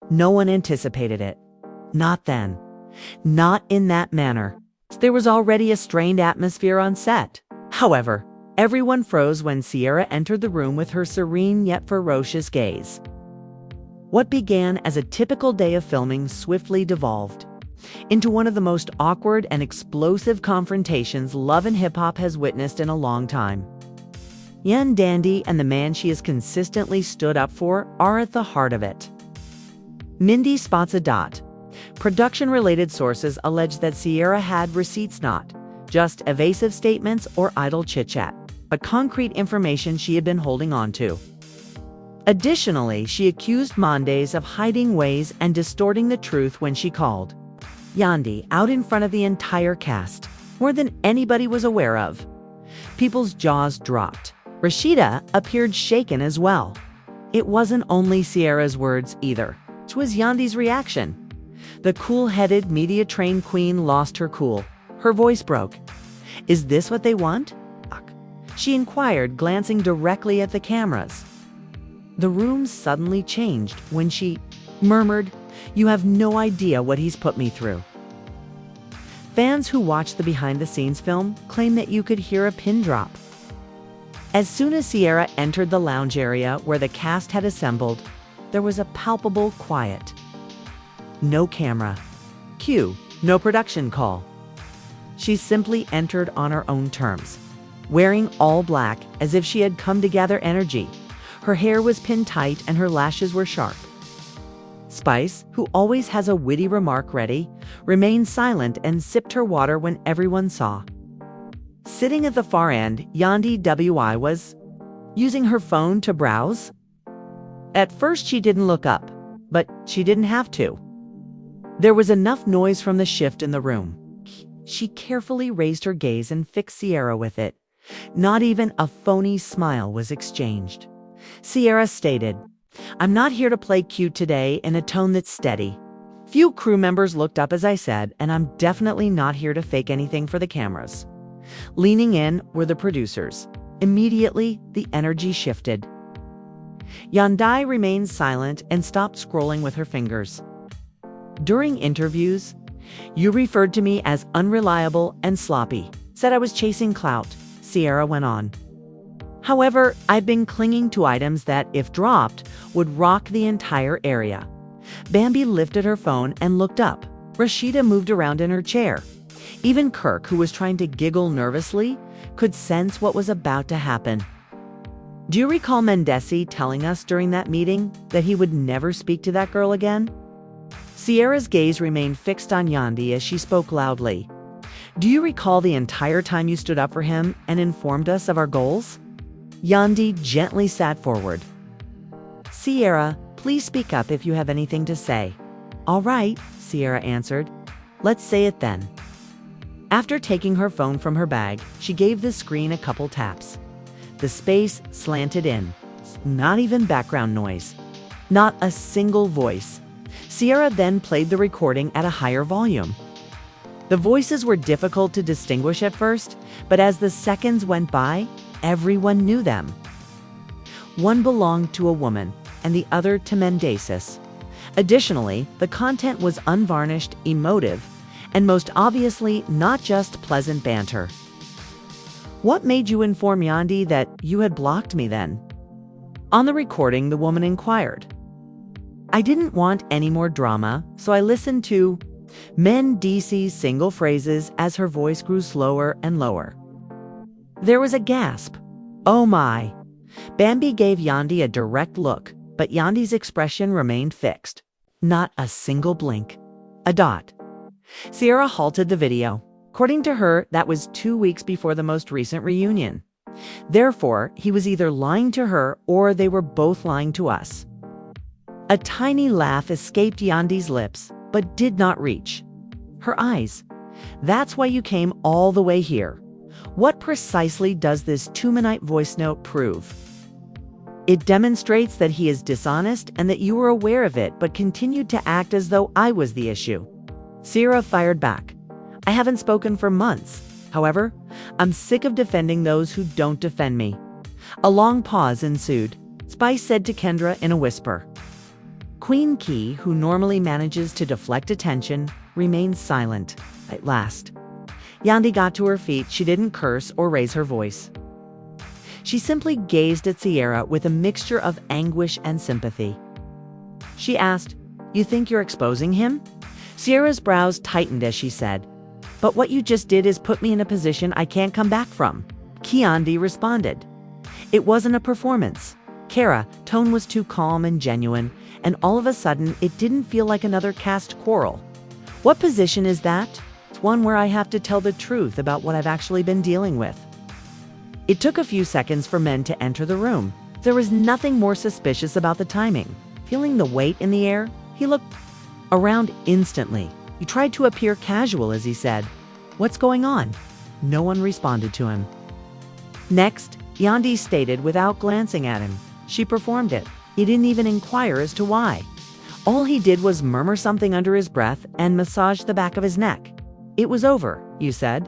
No one anticipated it. Not then. Not in that manner. There was already a strained atmosphere on set. However, everyone froze when Sierra entered the room with her serene yet ferocious gaze. What began as a typical day of filming swiftly devolved into one of the most awkward and explosive confrontations love and hip-hop has witnessed in a long time. Yandy and the man she has consistently stood up for are at the heart of it. Menddees spots a dot. Production-related sources allege that Sierra had receipts, not just evasive statements or idle chit-chat, but concrete information she had been holding on to. Additionally, she accused Menddees of hiding ways and distorting the truth when she called Yandi out in front of the entire cast, more than anybody was aware of. People's jaws dropped. Rashida appeared shaken as well. It wasn't only Sierra's words either. It was Yandy's reaction. The cool-headed, media-trained queen lost her cool. Her voice broke. "Is this what they want?" she inquired, glancing directly at the cameras. The room suddenly changed when she murmured, "You have no idea what he's put me through." Fans who watched the behind-the-scenes film claim that you could hear a pin drop. As soon as Sierra entered the lounge area where the cast had assembled, there was a palpable quiet. No camera. Cue, no production call. She simply entered on her own terms, wearing all black as if she had come to gather energy. Her hair was pinned tight and her lashes were sharp. Spice, who always has a witty remark ready, remained silent and sipped her water when everyone saw. Sitting at the far end, Yandi was using her phone to browse. At first she didn't look up, but she didn't have to. There was enough noise from the shift in the room. She carefully raised her gaze and fixed Sierra with it. Not even a phony smile was exchanged. Sierra stated, "I'm not here to play cute today," in a tone that's steady. Few crew members looked up as I said, and I'm definitely not here to fake anything for the cameras. Leaning in were the producers. Immediately, the energy shifted. Yandi remained silent and stopped scrolling with her fingers. "During interviews, you referred to me as unreliable and sloppy, said I was chasing clout," Sierra went on. "However, I've been clinging to items that, if dropped, would rock the entire area." Bambi lifted her phone and looked up. Rashida moved around in her chair. Even Kirk, who was trying to giggle nervously, could sense what was about to happen. "Do you recall Mendeecees telling us during that meeting that he would never speak to that girl again?" Sierra's gaze remained fixed on Yandi as she spoke loudly. "Do you recall the entire time you stood up for him and informed us of our goals?" Yandi gently sat forward. "Sierra, please speak up if you have anything to say." "All right," Sierra answered. "Let's say it then." After taking her phone from her bag, she gave the screen a couple taps. The space slanted in. Not even background noise. Not a single voice. Sierra then played the recording at a higher volume. The voices were difficult to distinguish at first, but as the seconds went by, everyone knew them. One belonged to a woman, and the other to Mendeecees. Additionally, the content was unvarnished, emotive, and most obviously not just pleasant banter. "What made you inform Yandi that you had blocked me then?" On the recording, the woman inquired. "I didn't want any more drama, so I listened to Mendeecees' single phrases as her voice grew slower and lower." There was a gasp. "Oh my." Bambi gave Yandi a direct look, but Yandi's expression remained fixed. Not a single blink. A dot. Sierra halted the video. According to her, that was 2 weeks before the most recent reunion. Therefore, he was either lying to her or they were both lying to us. A tiny laugh escaped Yandi's lips, but did not reach. Her eyes. "That's why you came all the way here. What precisely does this 2-minute voice note prove?" "It demonstrates that he is dishonest and that you were aware of it but continued to act as though I was the issue." Sierra fired back. "I haven't spoken for months. However, I'm sick of defending those who don't defend me." A long pause ensued. Spice said to Kendra in a whisper, Queen Key, who normally manages to deflect attention, remained silent. At last, Yandi got to her feet. She didn't curse or raise her voice. She simply gazed at Sierra with a mixture of anguish and sympathy. She asked, "You think you're exposing him?" Sierra's brows tightened as she said, "But what you just did is put me in a position I can't come back from." Yandi responded, "It wasn't a performance." Kara's tone was too calm and genuine, and all of a sudden it didn't feel like another cast quarrel. "What position is that?" "It's one where I have to tell the truth about what I've actually been dealing with." It took a few seconds for men to enter the room. There was nothing more suspicious about the timing. Feeling the weight in the air, he looked around instantly. He tried to appear casual as he said, "What's going on?" No one responded to him. Next, Yandi stated without glancing at him. She performed it. He didn't even inquire as to why. All he did was murmur something under his breath and massage the back of his neck. "It was over, you said."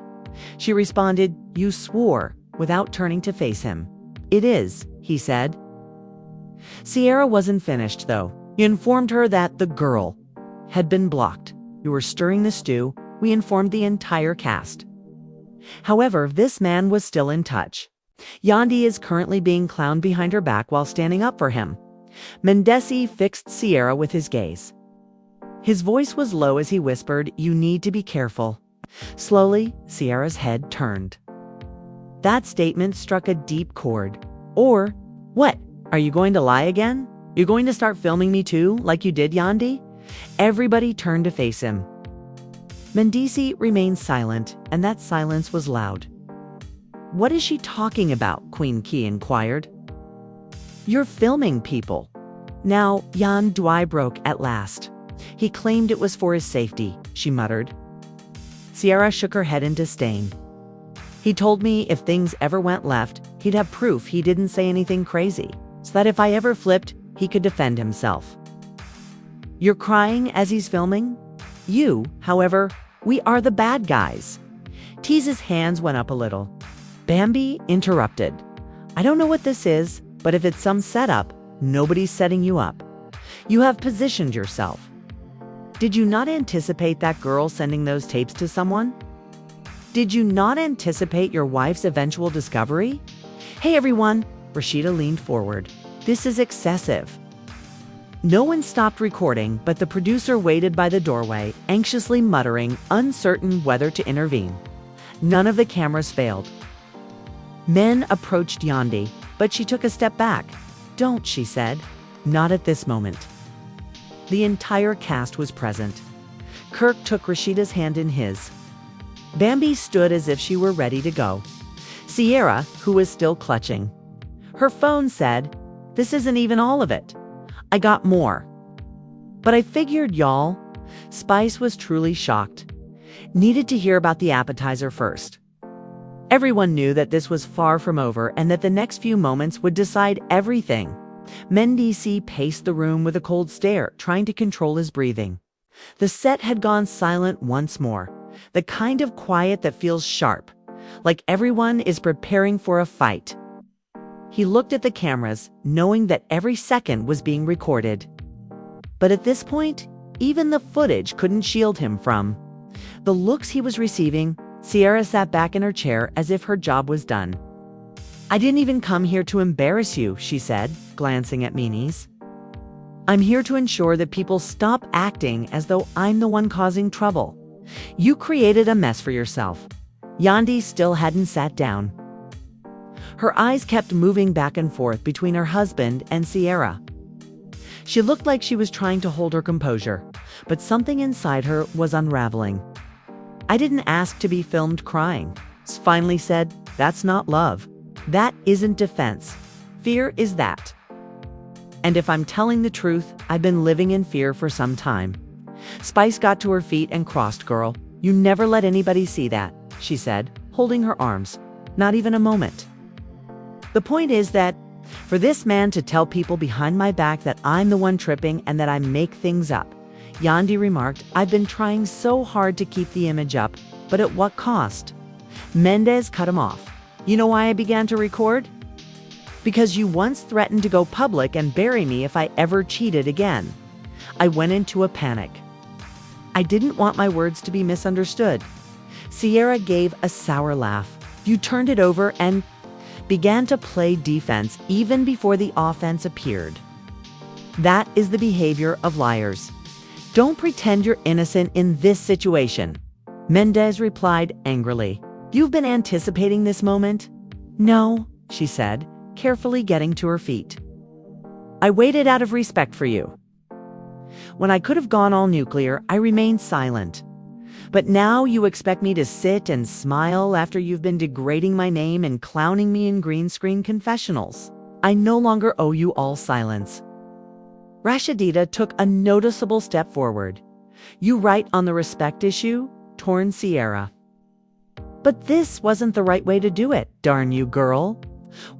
She responded, "You swore," without turning to face him. "It is," he said. Sierra wasn't finished, though. He informed her that the girl had been blocked. "You were stirring the stew," we informed the entire cast. However, this man was still in touch. Yandi is currently being clowned behind her back while standing up for him. Mendeecees fixed Sierra with his gaze. His voice was low as he whispered, "You need to be careful." Slowly, Sierra's head turned. That statement struck a deep chord. Or, "What? Are you going to lie again? You're going to start filming me too, like you did Yandi?" Everybody turned to face him. Mendeecees remained silent, and that silence was loud. "What is she talking about?" Queen Key inquired. "You're filming people." Now, Yandi broke at last. "He claimed it was for his safety," she muttered. Sierra shook her head in disdain. "He told me if things ever went left, he'd have proof he didn't say anything crazy, so that if I ever flipped, he could defend himself." "You're crying as he's filming?" "You, however, we are the bad guys." Tease's hands went up a little. Bambi interrupted. "I don't know what this is, but if it's some setup, nobody's setting you up. You have positioned yourself. Did you not anticipate that girl sending those tapes to someone? Did you not anticipate your wife's eventual discovery?" "Hey everyone," Rashida leaned forward. "This is excessive." No one stopped recording, but the producer waited by the doorway, anxiously muttering, uncertain whether to intervene. None of the cameras failed. Men approached Yandi, but she took a step back. "Don't," she said. "Not at this moment." The entire cast was present. Kirk took Rashida's hand in his. Bambi stood as if she were ready to go. Sierra, who was still clutching her phone, said, "This isn't even all of it. I got more." "But I figured y'all." Spice was truly shocked. "Needed to hear about the appetizer first." Everyone knew that this was far from over and that the next few moments would decide everything. Mendeecees paced the room with a cold stare, trying to control his breathing. The set had gone silent once more, the kind of quiet that feels sharp, like everyone is preparing for a fight. He looked at the cameras, knowing that every second was being recorded. But at this point, even the footage couldn't shield him from the looks he was receiving. Sierra sat back in her chair as if her job was done. "I didn't even come here to embarrass you," she said, glancing at Menddees. "I'm here to ensure that people stop acting as though I'm the one causing trouble. You created a mess for yourself." Yandi still hadn't sat down. Her eyes kept moving back and forth between her husband and Sierra. She looked like she was trying to hold her composure, but something inside her was unraveling. "I didn't ask to be filmed crying," finally said. "That's not love. That isn't defense. Fear is that. And if I'm telling the truth, I've been living in fear for some time." Spice got to her feet and crossed. "Girl, you never let anybody see that," she said, holding her arms. "Not even a moment. The point is that for this man to tell people behind my back that I'm the one tripping and that I make things up," Yandi remarked, "I've been trying so hard to keep the image up, but at what cost?" Menddees cut him off. "You know why I began to record? Because you once threatened to go public and bury me if I ever cheated again." I went into a panic. I didn't want my words to be misunderstood. Sierra gave a sour laugh. You turned it over and began to play defense even before the offense appeared. That is the behavior of liars. Don't pretend you're innocent in this situation. Menddees replied angrily. You've been anticipating this moment? No, she said, carefully getting to her feet. I waited out of respect for you. When I could have gone all nuclear, I remained silent. But now you expect me to sit and smile after you've been degrading my name and clowning me in green screen confessionals. I no longer owe you all silence. Rashidita took a noticeable step forward. You write on the respect issue? Torn Sierra. But this wasn't the right way to do it, darn you, girl.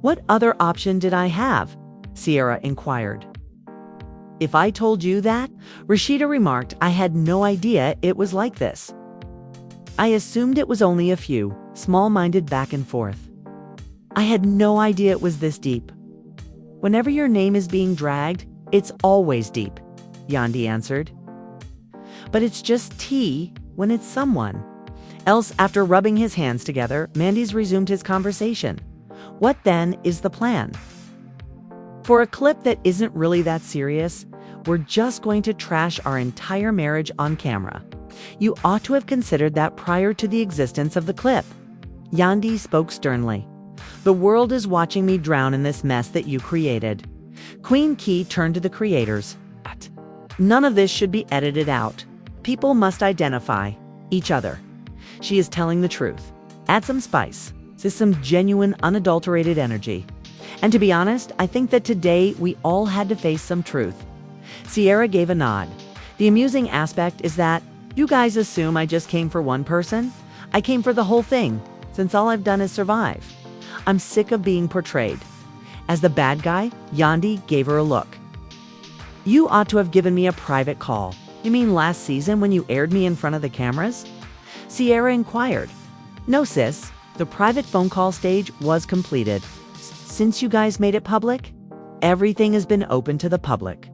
What other option did I have? Sierra inquired. If I told you that, Rashida remarked, I had no idea it was like this. I assumed it was only a few, small-minded back and forth. I had no idea it was this deep. Whenever your name is being dragged, it's always deep, Yandi answered. But it's just tea when it's someone else. After rubbing his hands together, Menddees resumed his conversation. What then is the plan? For a clip that isn't really that serious, we're just going to trash our entire marriage on camera. You ought to have considered that prior to the existence of the clip. Yandi spoke sternly. The world is watching me drown in this mess that you created. Queen Key turned to the creators. None of this should be edited out. People must identify each other. She is telling the truth. Add some spice. This is some genuine, unadulterated energy. And to be honest, I think that today we all had to face some truth. Sierra gave a nod. The amusing aspect is that you guys assume I just came for one person. I came for the whole thing, since all I've done is survive. I'm sick of being portrayed. As the bad guy, Yandi gave her a look. You ought to have given me a private call. You mean last season when you aired me in front of the cameras? Sierra inquired. No, sis. The private phone call stage was completed. Since you guys made it public, everything has been open to the public.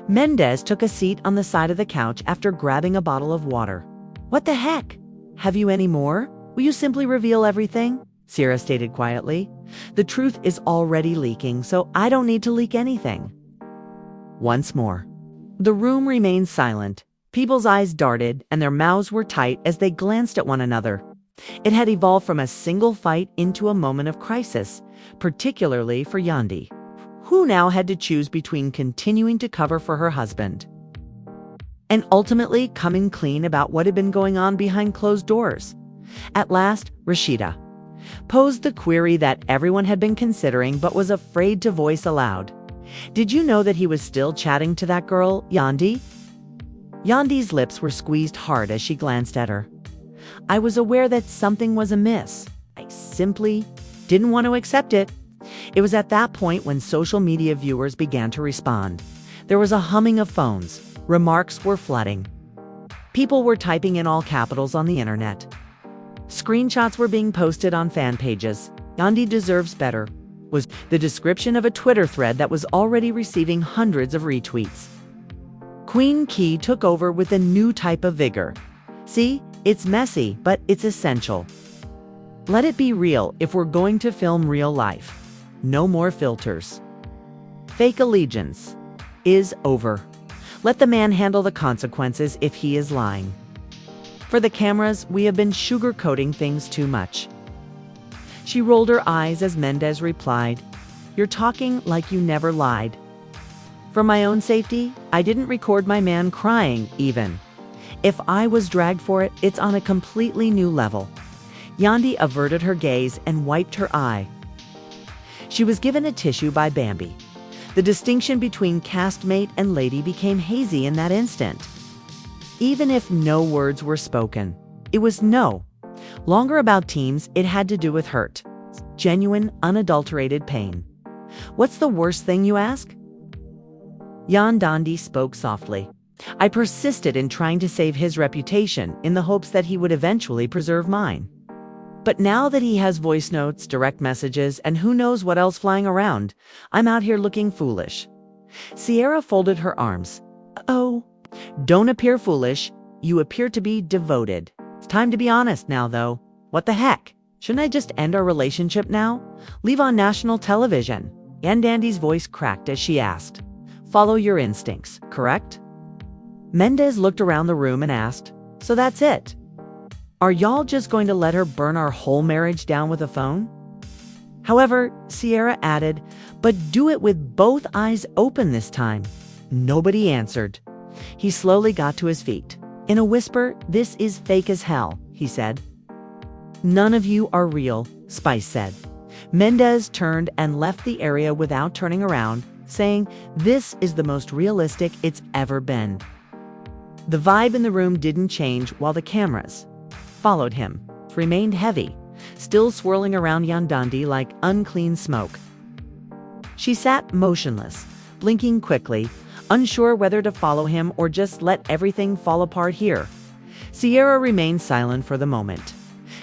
Menddees took a seat on the side of the couch after grabbing a bottle of water. What the heck? Have you any more? Will you simply reveal everything? Sierra stated quietly. The truth is already leaking, so I don't need to leak anything. Once more. The room remained silent. People's eyes darted and their mouths were tight as they glanced at one another. It had evolved from a single fight into a moment of crisis, particularly for Yandi, who now had to choose between continuing to cover for her husband and ultimately coming clean about what had been going on behind closed doors. At last, Rashida posed the query that everyone had been considering but was afraid to voice aloud. Did you know that he was still chatting to that girl, Yandi? Yandi's lips were squeezed hard as she glanced at her. I was aware that something was amiss. I simply didn't want to accept it. It was at that point when social media viewers began to respond. There was a humming of phones. Remarks were flooding. People were typing in all capitals on the internet. Screenshots were being posted on fan pages. Yandi deserves better, was the description of a Twitter thread that was already receiving hundreds of retweets. Queen Key took over with a new type of vigor. See, it's messy, but it's essential. Let it be real if we're going to film real life. No more filters. Fake allegiance is over. Let the man handle the consequences if he is lying. For the cameras, we have been sugarcoating things too much. She rolled her eyes as Menddees replied, You're talking like you never lied. For my own safety, I didn't record my man crying, even. If I was dragged for it, it's on a completely new level. Yandi averted her gaze and wiped her eye. She was given a tissue by Bambi. The distinction between castmate and lady became hazy in that instant. Even if no words were spoken, it was no. Longer about teams, it had to do with hurt. Genuine, unadulterated pain. What's the worst thing, you ask? Yandi spoke softly. I persisted in trying to save his reputation in the hopes that he would eventually preserve mine. But now that he has voice notes, direct messages, and who knows what else flying around, I'm out here looking foolish. Sierra folded her arms. Oh, Don't appear foolish. You appear to be devoted. It's time to be honest now, though. What the heck? Shouldn't I just end our relationship now? Leave on national television? Yandy's voice cracked as she asked. Follow your instincts, correct? Menddees looked around the room and asked, so that's it? Are y'all just going to let her burn our whole marriage down with a phone? However, Sierra added, but do it with both eyes open this time. Nobody answered. He slowly got to his feet. In a whisper, this is fake as hell, he said. None of you are real, Spice said. Menddees turned and left the area without turning around, saying, this is the most realistic it's ever been. The vibe in the room didn't change while the cameras followed him, remained heavy, still swirling around Yandi like unclean smoke. She sat motionless, blinking quickly, unsure whether to follow him or just let everything fall apart here. Sierra remained silent for the moment.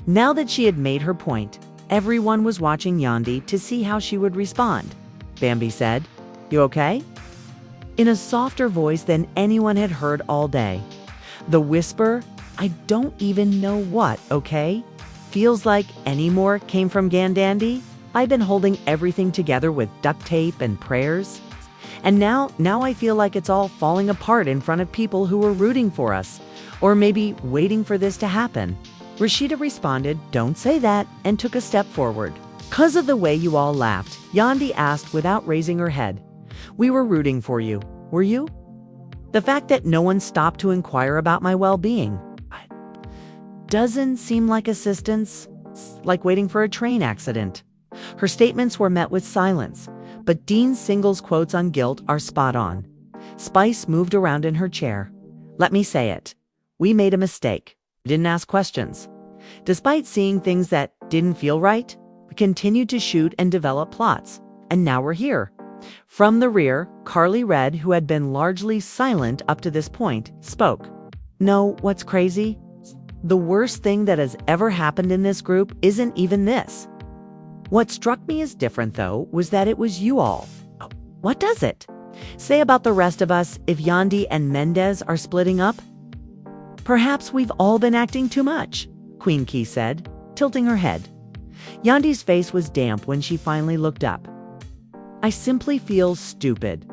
Now that she had made her point, everyone was watching Yandi to see how she would respond. Bambi said, "You okay?" In a softer voice than anyone had heard all day. The whisper, "I don't even know what, okay?" feels like any more came from Yandi. I've been holding everything together with duct tape and prayers. And now I feel like it's all falling apart in front of people who were rooting for us, or maybe waiting for this to happen. Rashida responded, "Don't say that," and took a step forward. "'Cause of the way you all laughed," Yandi asked without raising her head. "We were rooting for you, were you? The fact that no one stopped to inquire about my well-being doesn't seem like assistance, like waiting for a train accident." Her statements were met with silence, but Dean Single's quotes on guilt are spot on. Spice moved around in her chair. "Let me say it. We made a mistake. We didn't ask questions. Despite seeing things that didn't feel right, we continued to shoot and develop plots. And now we're here." From the rear, Carly Red, who had been largely silent up to this point, spoke. "No, what's crazy? The worst thing that has ever happened in this group isn't even this. What struck me as different, though, was that it was you all. What does it say about the rest of us if Yandi and Menddees are splitting up?" "Perhaps we've all been acting too much," Queen Key said, tilting her head. Yandi's face was damp when she finally looked up. "I simply feel stupid.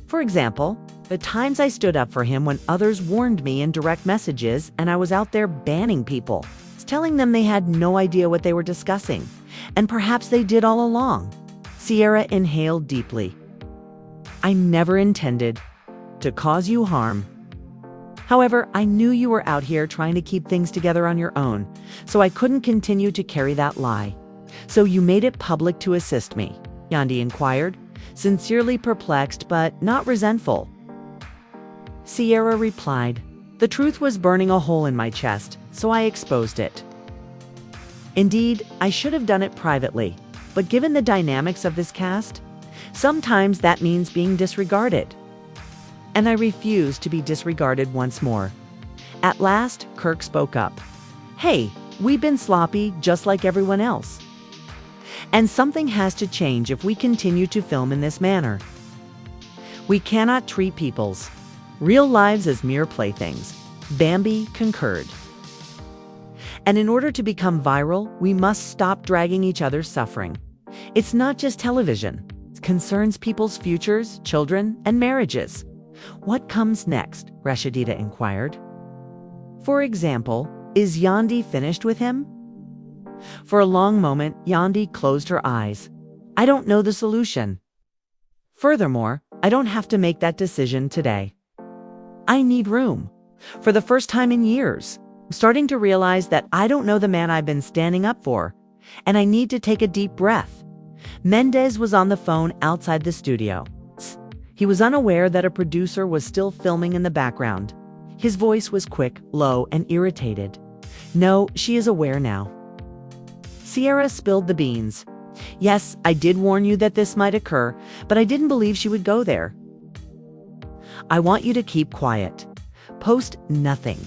For example, the times I stood up for him when others warned me in direct messages and I was out there banning people, telling them they had no idea what they were discussing, and perhaps they did all along." Sierra inhaled deeply. "I never intended to cause you harm. However, I knew you were out here trying to keep things together on your own, so I couldn't continue to carry that lie. So you made it public to assist me?" Yandi inquired, sincerely perplexed but not resentful. Sierra replied, "The truth was burning a hole in my chest, so I exposed it. Indeed, I should have done it privately, but given the dynamics of this cast, sometimes that means being disregarded. And I refuse to be disregarded once more." At last, Kirk spoke up. "Hey, we've been sloppy just like everyone else. And something has to change if we continue to film in this manner. We cannot treat people's real lives as mere playthings." Bambi concurred. "And in order to become viral, we must stop dragging each other's suffering. It's not just television. It concerns people's futures, children, and marriages." "What comes next?" Rashida inquired. "For example, is Yandi finished with him?" For a long moment, Yandi closed her eyes. "I don't know the solution. Furthermore, I don't have to make that decision today. I need room. For the first time in years, I'm starting to realize that I don't know the man I've been standing up for, and I need to take a deep breath." Menddees was on the phone outside the studio. He was unaware that a producer was still filming in the background. His voice was quick, low, and irritated. "No, she is aware now." Sierra spilled the beans. "Yes, I did warn you that this might occur, but I didn't believe she would go there. I want you to keep quiet. Post nothing.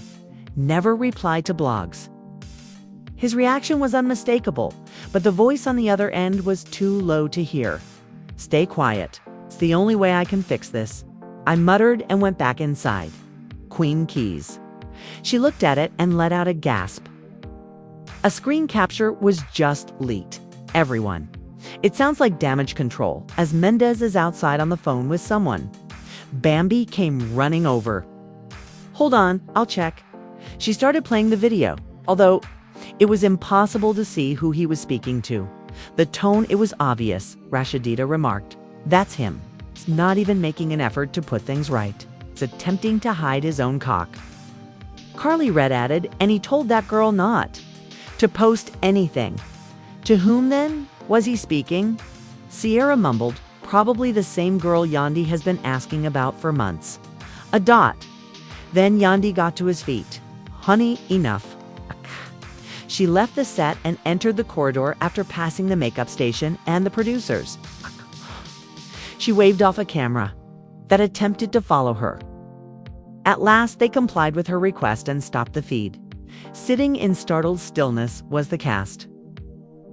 Never reply to blogs." His reaction was unmistakable, but the voice on the other end was too low to hear. "Stay quiet. It's the only way I can fix this." I muttered and went back inside. queen keys. She looked at it and let out a gasp. A screen capture was just leaked. Everyone. It sounds like damage control, as Menddees is outside on the phone with someone. Bambi came running over. Hold on, I'll check. She started playing the video, although it was impossible to see who he was speaking to. The tone, it was obvious, Rashidita remarked. That's him. He's not even making an effort to put things right. He's attempting to hide his own cock. Carly Red added, and he told that girl not to post anything. To whom then was he speaking? Sierra mumbled, probably the same girl Yandi has been asking about for months. A dot. Then Yandi got to his feet. Honey, enough. She left the set and entered the corridor after passing the makeup station and the producers. She waved off a camera that attempted to follow her. At last, they complied with her request and stopped the feed. Sitting in startled stillness was the cast.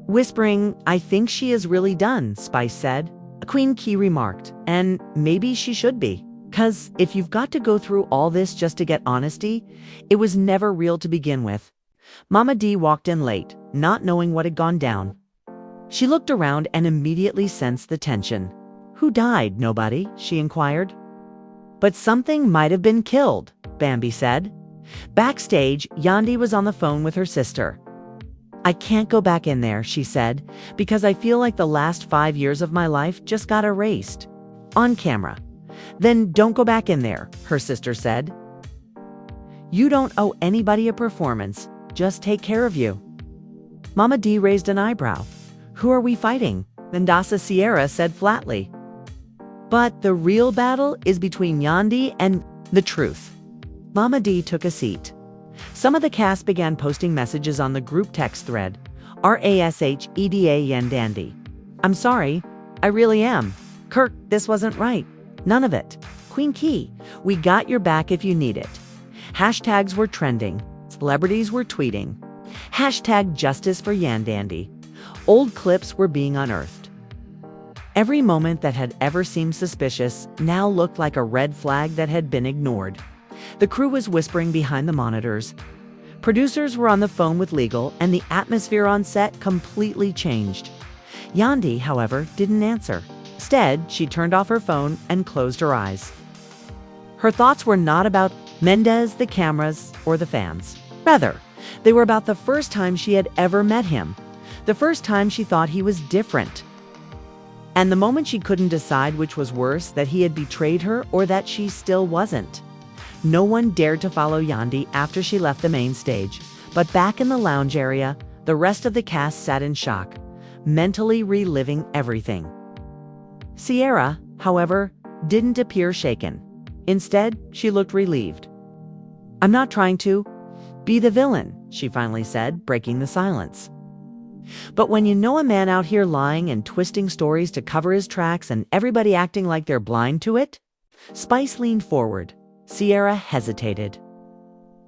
Whispering, I think she is really done, Spice said. Queen Key remarked, and maybe she should be. 'Cause if you've got to go through all this just to get honesty, it was never real to begin with. Mama D walked in late, not knowing what had gone down. She looked around and immediately sensed the tension. Who died, nobody? She inquired. But something might have been killed, Bambi said. Backstage, Yandi was on the phone with her sister. I can't go back in there, she said, because I feel like the last 5 years of my life just got erased. On camera. Then don't go back in there, her sister said. You don't owe anybody a performance. Just take care of you. Mama D raised an eyebrow. Who are we fighting? Mendeecees Sierra said flatly. But the real battle is between Yandi and the truth. Mama D took a seat. Some of the cast began posting messages on the group text thread. RASHEDA Yandy. I'm sorry. I really am. Kirk, this wasn't right. None of it. Queen Key, we got your back if you need it. Hashtags were trending. Celebrities were tweeting. Hashtag justice for Yandi. Old clips were being unearthed. Every moment that had ever seemed suspicious now looked like a red flag that had been ignored. The crew was whispering behind the monitors. Producers were on the phone with legal, and the atmosphere on set completely changed. Yandi, however, didn't answer. Instead, she turned off her phone and closed her eyes. Her thoughts were not about Menddees, the cameras, or the fans. Rather, they were about the first time she had ever met him, the first time she thought he was different. And the moment she couldn't decide which was worse, that he had betrayed her or that she still wasn't. No one dared to follow Yandi after she left the main stage, but back in the lounge area, the rest of the cast sat in shock, mentally reliving everything. Sierra, however, didn't appear shaken. Instead, she looked relieved. I'm not trying to be the villain, she finally said, breaking the silence. But when you know a man out here lying and twisting stories to cover his tracks and everybody acting like they're blind to it? Spice leaned forward. Sierra hesitated.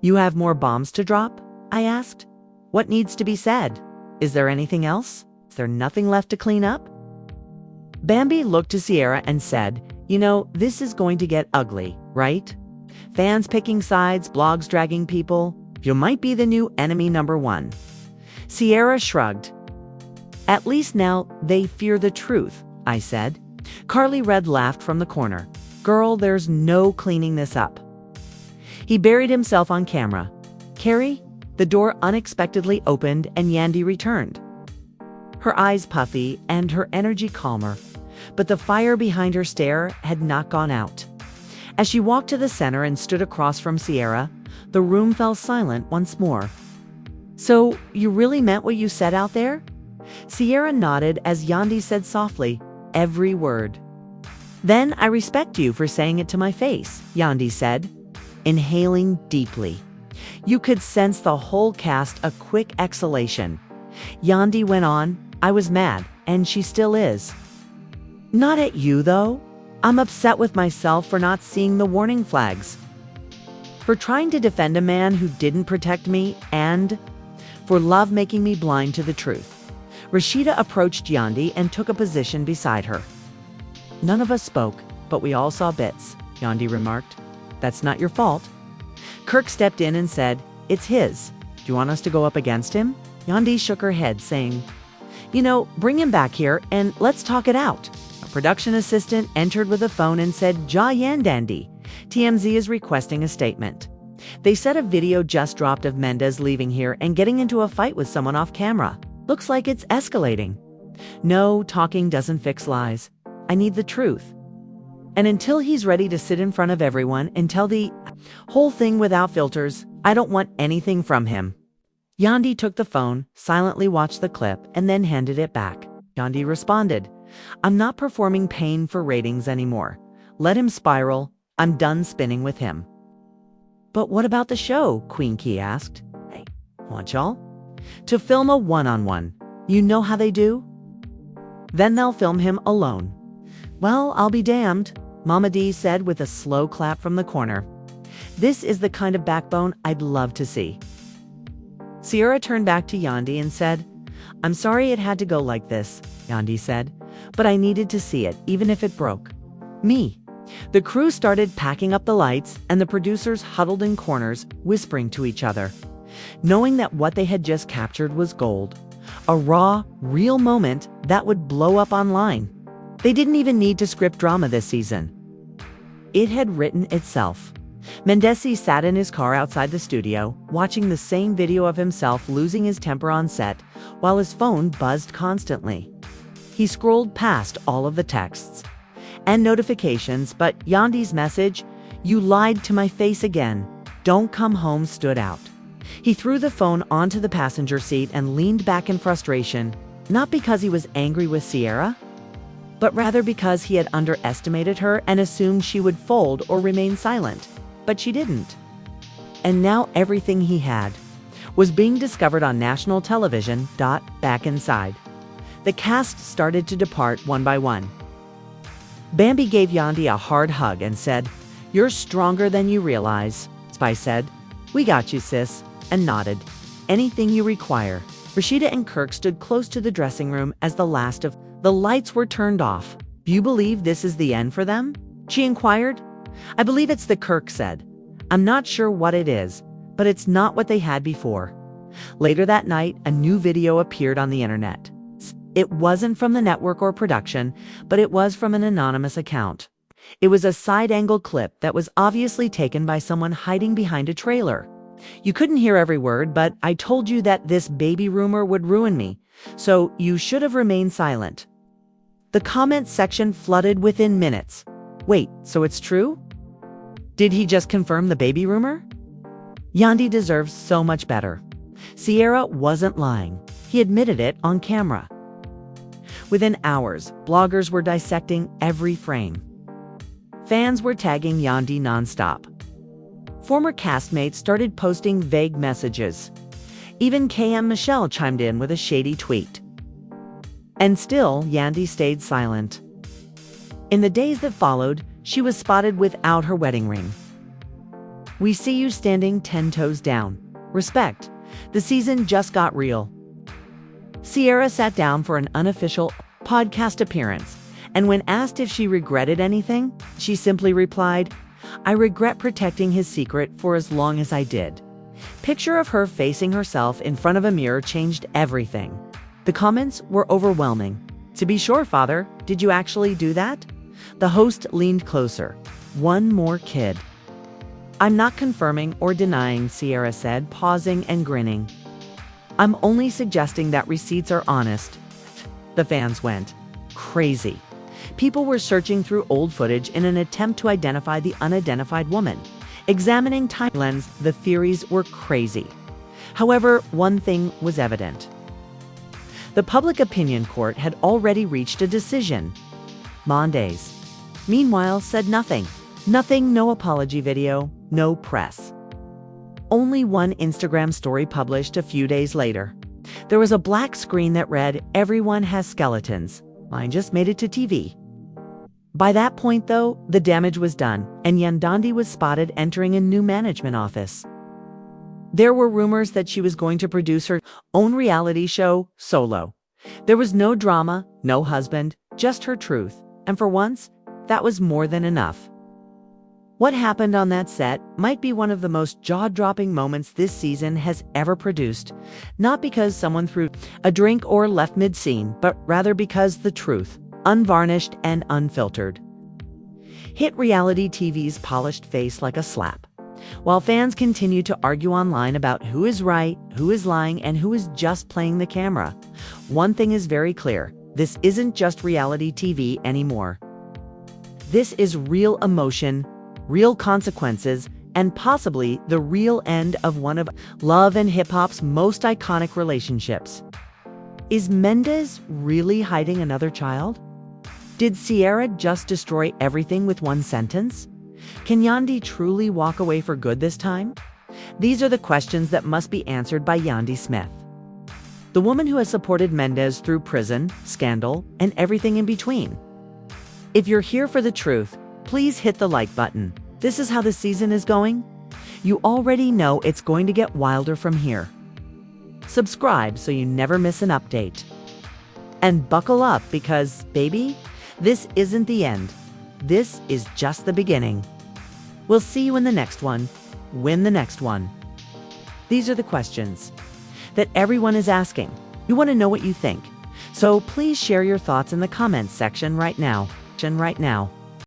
You have more bombs to drop? I asked. What needs to be said? Is there anything else? Is there nothing left to clean up? Bambi looked to Sierra and said, you know, this is going to get ugly, right? Fans picking sides, blogs dragging people. You might be the new enemy number one. Sierra shrugged. At least now they fear the truth, I said. Carly Red laughed from the corner. Girl, there's no cleaning this up. He buried himself on camera. Carrie? The door unexpectedly opened and Yandi returned. Her eyes puffy and her energy calmer, but the fire behind her stare had not gone out. As she walked to the center and stood across from Sierra, the room fell silent once more. So, you really meant what you said out there? Sierra nodded as Yandi said softly, every word. Then I respect you for saying it to my face, Yandi said, inhaling deeply. You could sense the whole cast a quick exhalation. Yandi went on, I was mad, and she still is. Not at you, though. I'm upset with myself for not seeing the warning flags. For trying to defend a man who didn't protect me, and for love making me blind to the truth. Rashida approached Yandi and took a position beside her. None of us spoke, but we all saw bits, Yandi remarked. That's not your fault. Kirk stepped in and said, "It's his. Do you want us to go up against him?" Yandi shook her head, saying, "Bring him back here and let's talk it out." A production assistant entered with a phone and said, Yandy. TMZ is requesting a statement. They said a video just dropped of Menddees leaving here and getting into a fight with someone off camera. Looks like it's escalating. No, talking doesn't fix lies. I need the truth. And until he's ready to sit in front of everyone and tell the whole thing without filters, I don't want anything from him. Yandi took the phone, silently watched the clip, and then handed it back. Yandi responded, "I'm not performing pain for ratings anymore. Let him spiral. I'm done spinning with him." "But what about the show?" Queen Key asked. "Hey, want y'all to film a one-on-one. You know how they do? Then they'll film him alone." "Well, I'll be damned," Menddees said with a slow clap from the corner. "This is the kind of backbone I'd love to see." Sierra turned back to Yandi and said, "I'm sorry it had to go like this," Yandi said, "but I needed to see it, even if it broke me." The crew started packing up the lights, and the producers huddled in corners, whispering to each other, knowing that what they had just captured was gold. A raw, real moment that would blow up online. They didn't even need to script drama this season. It had written itself. Mendeecees sat in his car outside the studio, watching the same video of himself losing his temper on set, while his phone buzzed constantly. He scrolled past all of the texts and notifications, but Yandi's message, "You lied to my face again. Don't come home," stood out. He threw the phone onto the passenger seat and leaned back in frustration, not because he was angry with Sierra, but rather because he had underestimated her and assumed she would fold or remain silent. But she didn't. And now everything he had was being discovered on national television. Back inside, the cast started to depart one by one. Bambi gave Yandi a hard hug and said, "You're stronger than you realize." Spy said, "We got you, sis," and nodded. "Anything you require." Rashida and Kirk stood close to the dressing room as the last of the lights were turned off. "Do you believe this is the end for them?" she inquired. "I believe it's the," Kirk said. "I'm not sure what it is, but it's not what they had before." Later that night, a new video appeared on the internet. It wasn't from the network or production, but it was from an anonymous account. It was a side-angle clip that was obviously taken by someone hiding behind a trailer. "You couldn't hear every word, but I told you that this baby rumor would ruin me, so you should have remained silent." The comments section flooded within minutes. "Wait, so it's true? Did he just confirm the baby rumor?" Yandi deserves so much better. Sierra wasn't lying. He admitted it on camera. Within hours, bloggers were dissecting every frame. Fans were tagging Yandi nonstop. Former castmates started posting vague messages. Even KM Michelle chimed in with a shady tweet. And still, Yandi stayed silent. In the days that followed, she was spotted without her wedding ring. "We see you standing 10 toes down. Respect. The season just got real." Sierra sat down for an unofficial podcast appearance, and when asked if she regretted anything, she simply replied, "I regret protecting his secret for as long as I did." Picture of her facing herself in front of a mirror changed everything. The comments were overwhelming. "To be sure, father, did you actually do that?" The host leaned closer. "One more kid." "I'm not confirming or denying," Sierra said, pausing and grinning. "I'm only suggesting that receipts are honest." The fans went crazy. People were searching through old footage in an attempt to identify the unidentified woman. Examining timelines, the theories were crazy. However, one thing was evident. The public opinion court had already reached a decision. Menddees, meanwhile, said nothing. Nothing, no apology video, no press. Only one Instagram story published a few days later. There was a black screen that read, "Everyone has skeletons. Mine just made it to TV." By that point, though, the damage was done, and Yandi was spotted entering a new management office. There were rumors that she was going to produce her own reality show, solo. There was no drama, no husband, just her truth, and for once, that was more than enough. What happened on that set might be one of the most jaw-dropping moments this season has ever produced, not because someone threw a drink or left mid-scene, but rather because the truth, unvarnished and unfiltered, hit reality TV's polished face like a slap. While fans continue to argue online about who is right, who is lying, and who is just playing the camera, one thing is very clear: this isn't just reality TV anymore. This is real emotion, real consequences, and possibly the real end of one of love and hip-hop's most iconic relationships. Is Menddees really hiding another child? Did Ciara just destroy everything with one sentence? Can Yandi truly walk away for good this time? These are the questions that must be answered by Yandy Smith, the woman who has supported Menddees through prison, scandal, and everything in between. If you're here for the truth, please hit the like button. This is how the season is going. You already know it's going to get wilder from here. Subscribe so you never miss an update. And buckle up because, baby, this isn't the end. This is just the beginning. We'll see you in the next one. Win the next one. These are the questions that everyone is asking. We want to know what you think. So please share your thoughts in the comments section right now.